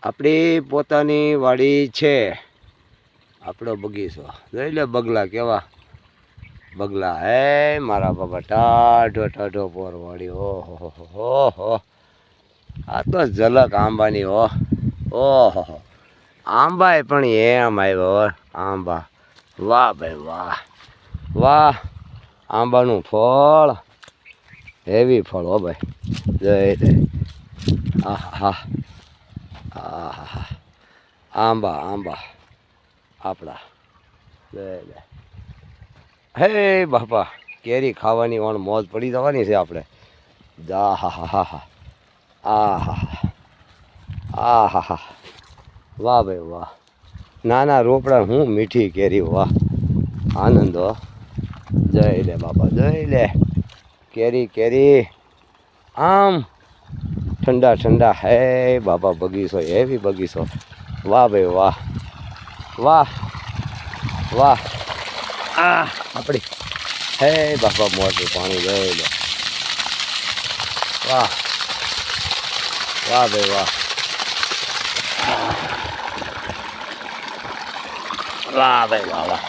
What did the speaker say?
આપણી પોતાની વાડી છે, આપણો બગીચો. જોઈ લે બગલા કેવા બગલા હે મારા બાબા, ટાઢો ટાઢો પોરવાળી. ઓહો હો, આ તો ઝલક આંબાની. ઓહો આંબા પણ એમ આવ્યો આંબા. વાહ ભાઈ વાહ વાહ, આંબાનું ફળ હેવી ફળ હો ભાઈ. જય જય. આહા આહા, આંબા આંબા આપણા. જય જય. હે બાપા, કેરી ખાવાની ઓણ મોજ પડી જવાની છે આપણે. જા હા હા હા હા, આ હા આ હા હા, વાહ ભાઈ વાહ. નાના રોપડા હું મીઠી કેરી. વાહ આનંદ હો. જય લે બાપા જય લે. કેરી કેરી આમ ઠંડા ઠંડા. હે બાપા બગીચો એવી બગીચો. વાહ ભાઈ વાહ વાહ વાહ. આ આપણી હે બાપા મોટું પાણી. જોઈ લે. વાહ વાહ ભાઈ વાહ વાહ ભાઈ વાહ વાહ.